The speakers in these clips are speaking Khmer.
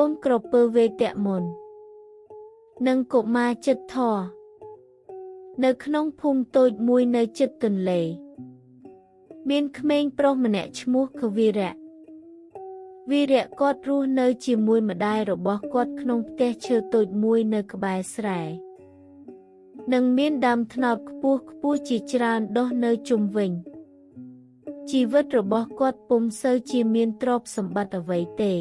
ូនក្រពើវេទមន្តនិងកុមារចិត្តធរនៅក្នុងភូមិតូចមួយនៅជិតទន្លេមានក្មេងប្រុសម្នាក់ឈ្មោះខវីរៈគាត់រស់នៅជាមួយម្ដាយរបស់គាត់ក្នុងផ្ទះឈើតូចមួយនៅក្បែរស្រែនិងមានដើមត្នោតខ្ពស់ជាច្រើនដុះនៅជុំវិញជីវិតរបស់គាត់ពុំសូវជាមានទ្រព្យសម្បត្តិអ្វីទេ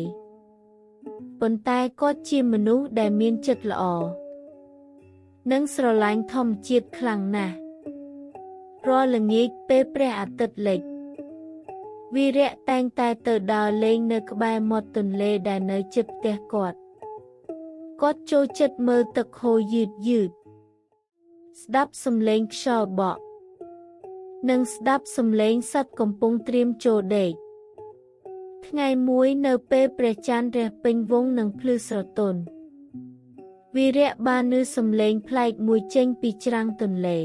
ប៉ុន្តែគាត់ជាមនុស្សដែលមានចិត្តល្អនិងស្រឡាញ់ធម្មជាតិខ្លាំងណាស់រាល់ល្ងាចពេលព្រះអាទិត្យលិចវីរៈតែងតែទៅដើរលេងនៅក្បែរមាត់ទន្លេដែលនៅជិតផ្ទះគាត់ចូលចិត្តមើលទឹកហូរយឺតស្ដាប់សំឡេងខ្យល់បក់និងស្ដាប់សំឡេងសត្វកំពុងត្រៀមចូលដេកថ្ងៃមួយនៅពេលព្រះច័ន្ទរះពេញវង់និងភ្លឺស្រទន់វីរៈបានឮសំឡេងប្លែកមួយចេញពីច្រាំងទន្លេ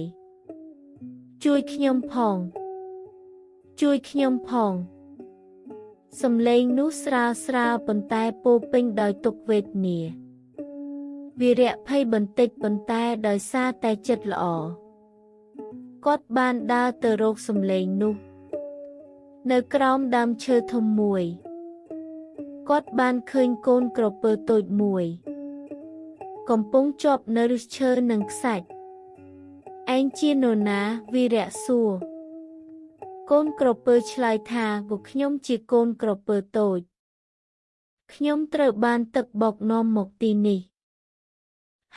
ជួយខ្ញុំផងសំឡេងនោះស្រាលប៉ុន្តែពោរពេញដោយទុក្ខវេទនាវីរៈភ័យបន្តិចប៉ុន្តែដោយសារតែចិត្តល្អគាត់បានដើរទៅរកសំឡេងនោះនៅក្រោមដើមឈើធំមួយគាត់បានឃើញកូនក្រពើតូចមួយកំពុងជាប់នៅឫសឈើនិងខ្សាច់ឯងជានរណាវីរៈសួរកូនក្រពើឆ្លើយថាខ្ញុំជាកូនក្រពើតូចខ្ញុំត្រូវបានទឹកបុកនាំមកទីនេះ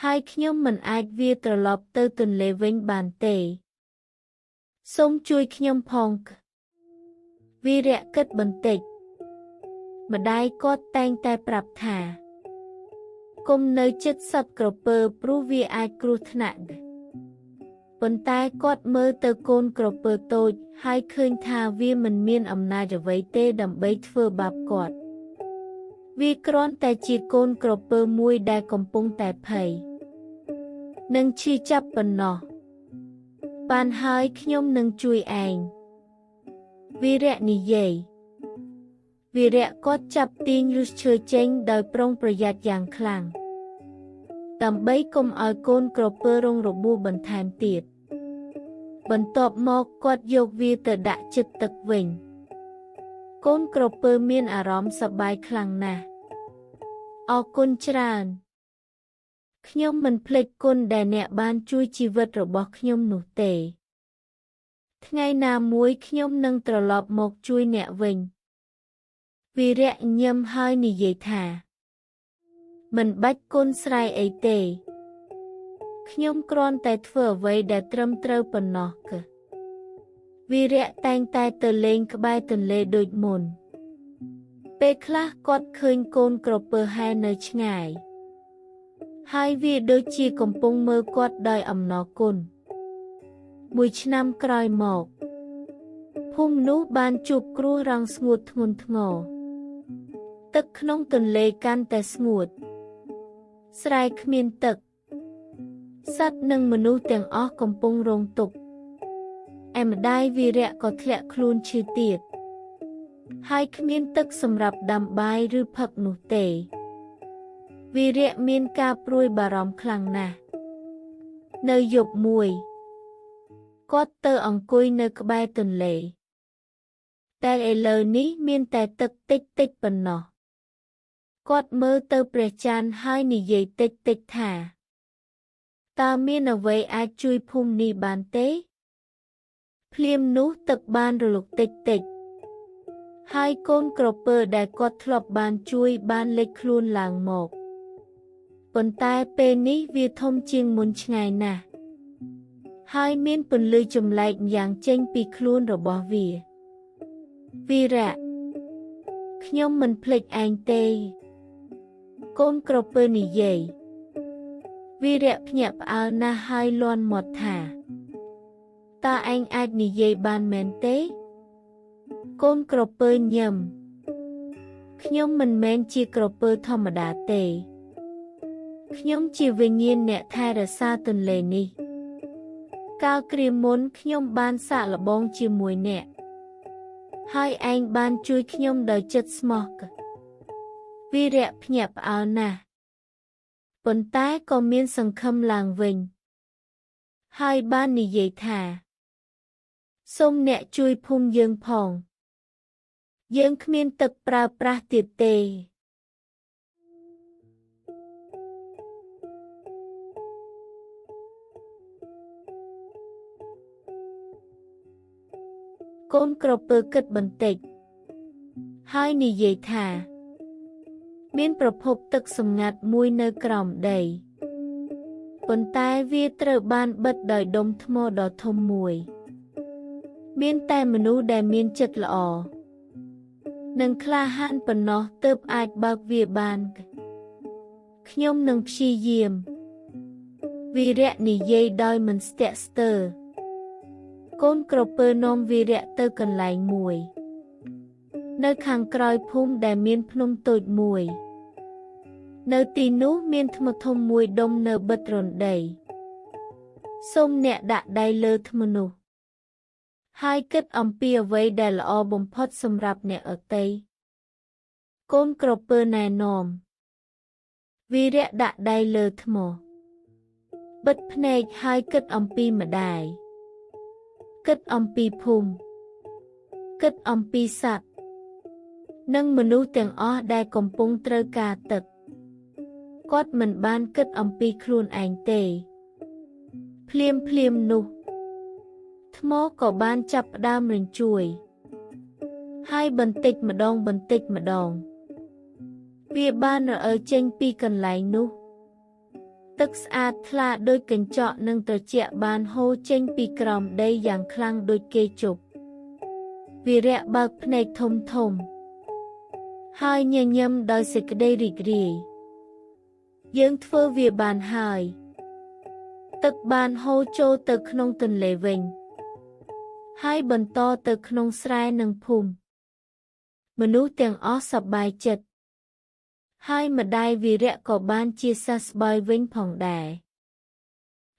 ហើយខ្ញុំមិនអាចវារត្រឡប់ទៅទន្លេវិញបានទេសូមជួយខ្ញុំផងវីរៈគិតបន្តិចម្ដាយគាត់តែងតែប្រាប់ថាកុំនៅជិតសត្វក្រពើព្រោះវាអាចគ្រោះថ្នាក់ប៉ុន្តែគាត់មើលទៅកូនក្រពើតូចហើយឃើញថាវាមិនមានអំណាចអ្វីទេដើម្បីធ្វើបាបគាត់វាគ្រាន់តែជាកូនក្រពើមួយដែលកំពុងតែភ័យនិងឈឺចាប់ប៉ុណ្ណោះបានហើយខ្ញុំនឹងជួយឯងវីរៈនិយាយវីរៈគាត់ចាប់ទាញឫសឈើចេញដោយប្រុងប្រយ័ត្នយ៉ាងខ្លាំងដើម្បីកុំឲ្យកូនក្រពើរងរបួសបន្ថែមទៀតបន្ទាប់មកគាត់យកវាទៅដាក់ជិតទឹកវិញកូនក្រពើមានអារម្មណ៍សប្បាយខ្លាំងណាស់អរគុណច្រើនខ្ញុំមិនភ្លេចគុណដែលអ្នកបានជួយជីវិតរបស់ខ្ញុំនោះទេថ្ងៃណាមួយខ្ញុំនឹងត្រឡប់មកជួយអ្នកវិញវីរៈញឹមហើយនិយាយថាមិនបាច់គុណស្រ័យអីទេខ្ញុំគ្រាន់តែធ្វើអ្វីដែលត្រឹមត្រូវប៉ុណ្ណោះវីរៈតែងតែទៅលេងក្បែរទន្លេដូចមុនពេលខ្លះគាត់ឃើញកូនក្រពើហែលនៅឆ្ងាយហើយវាដូចជាកំពុងមើលគាត់ដោយអំណរគុណមួយឆ្នាំក្រោយមកភូមិនោះបានជួបគ្រោះរាំងស្ងួតធ្ងន់ធ្ងរទឹកក្នុងទន្លេកាន់តែស្ងួតស្រែគ្មានទឹកសត្វនិងមនុស្សទាំងអស់កំពុងរងទុក្ខឯម្ដាយវីរៈក៏ធ្លាក់ខ្លួនឈឺទៀតហើយគ្មានទឹកសម្រាប់ដាំបាយឬផឹកនោះទេវីរៈមានការព្រួយបារម្ភខ្លាំងណាស់នៅយប់មួយគាត់ទៅអង្គុយនៅក្បែរទន្លេតែឥឡូវនេះមានតែទឹកតិចប៉ុណ្ណោះគាត់មើលទៅព្រះច័ន្ទហើយនិយាយតិចថាតើមានអ្វីអាចជួយភូមិនេះបានទេភ្លាមនោះទឹកបានរលកតិចហើយកូនក្រពើដែលគាត់ធ្លាប់បានជួយបានលេចខ្លួនឡើងមកប៉ុន្តែពេលនេះវាធំជាងមុនឆ្ងាយណាស់ហើយមានពន្លឺចម្លែកយ៉ាងចេញពីខ្លួនរបស់វាវីរៈខ្ញុំមិនភ្លេចឯងទេកូនក្រពើនិយាយវីរៈភ្ញាក់ផ្អើលណាស់ហើយលាន់មាត់ថាតើឯងអាចនិយាយបានមែនទេកូនក្រពើញឹមខ្ញុំមិនមែនជាក្រពើធម្មតាទេខ្ញុំជាវិញ្ញាណអ្នកថែរក្សាទន្លេនេះកាលគ្រាមុនខ្ញុំបានសាកល្បងជាមួយអ្នកហើយឯងបានជួយខ្ញុំដោយចិត្តស្មោះ វីរៈភ្ញាក់ផ្អើលណាស់ប៉ុន្តែក៏មានសង្ឃឹមឡើងវិញហើយបាននិយាយថាសូមអ្នកជួយភូមិយើងផងយើងគ្មានទឹកប្រើប្រាស់ទៀតទេកូនក្រពើគិតបន្តិចហើយនិយាយថាមានប្រភពទឹកសម្ងាត់មួយនៅក្រោមដីប៉ុន្តែវាត្រូវបានបិទដោយដុំថ្មដ៏ធំមួយមានតែមនុស្សដែលមានចិត្តល្អនិងក្លាហានប៉ុណ្ណោះទើបអាចបើកវាបានខ្ញុំនឹងព្យាយាមវីរៈនិយាយដោយមិនស្ទាក់ស្ទើរកូនក្រពើនាំវីរៈទៅកន្លែងមួយនៅខាងក្រោយភូមិដែលមានភ្នំតូចមួយនៅទីនោះមានថ្មធំមួយដុំនៅបិទរណ្ដីសូមអ្នកដាក់ដៃលើថ្មនោះហើយគិតអំពីអ្វីដែលល្អបំផុតសម្រាប់អ្នកដទៃកូនក្រពើណែនាំវីរៈដាក់ដៃលើថ្មបិទភ្នែកហើយគិតអំពីម្ដាយគិតអំពីភូមិគិតអំពីសត្វនិងមនុស្សទាំងអស់ដែលកំពុងត្រូវការទឹកគាត់មិនបានគិតអំពីខ្លួនឯងទេភ្លាមនោះថ្មក៏បានចាប់ផ្ដើមរញ្ជួយ ហើយបន្តិចម្ដងវាបានរអិលចេញពីកន្លែងនោះទឹកស្អាតថ្លាដូចកញ្ចក់និងត្រជាក់បានហូរចេញពីក្រោមដីយ៉ាងខ្លាំងដូចគេជប់វីរៈបើកភ្នែកធំហើយញញឹមដោយសេចក្តីរីករាយយើងធ្វើវាបានហើយទឹកបានហូរចូលទៅក្នុងទន្លេវិញហើយបន្តទៅក្នុងស្រែនិងភូមិមនុស្សទាំងអស់សប្បាយចិត្តហើយម្ដាយវីរៈក៏បានជាសះស្បើយវិញផងដែរ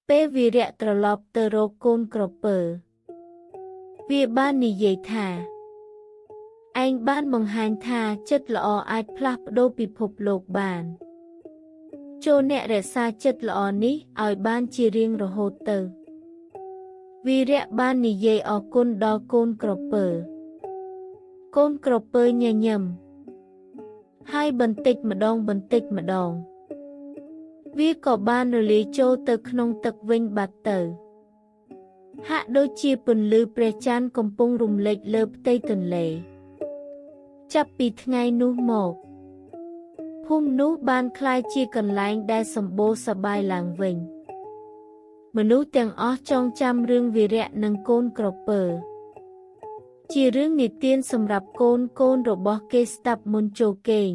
ពេលវីរៈត្រឡប់ទៅរកកូនក្រពើវាបាននិយាយថាឯងបានបង្ហាញថាចិត្តល្អអាចផ្លាស់ប្ដូរពិភពលោកបានចូលអ្នករក្សាចិត្តល្អនេះឲ្យបានជារៀងរហូតទៅវីរៈបាននិយាយអរគុណដល់កូនក្រពើកូនក្រពើញញឹមហើយបន្តិចម្ដងវាក៏បានរលាយចូលទៅក្នុងទឹកវិញបាត់ទៅហាក់ដូចជាពន្លឺព្រះច័ន្ទកំពុងរំលេចលើផ្ទៃទន្លេចាប់ពីថ្ងៃនោះមកភូមិនោះបានក្លាយជាកន្លែងដែលសម្បូរសប្បាយឡើងវិញមនុស្សទាំងអស់ចងចាំរឿងវីរៈនិងកូនក្រពើជារឿងនិទានសម្រាប់កូនរបស់គេស្ដាប់មុនចូលគេង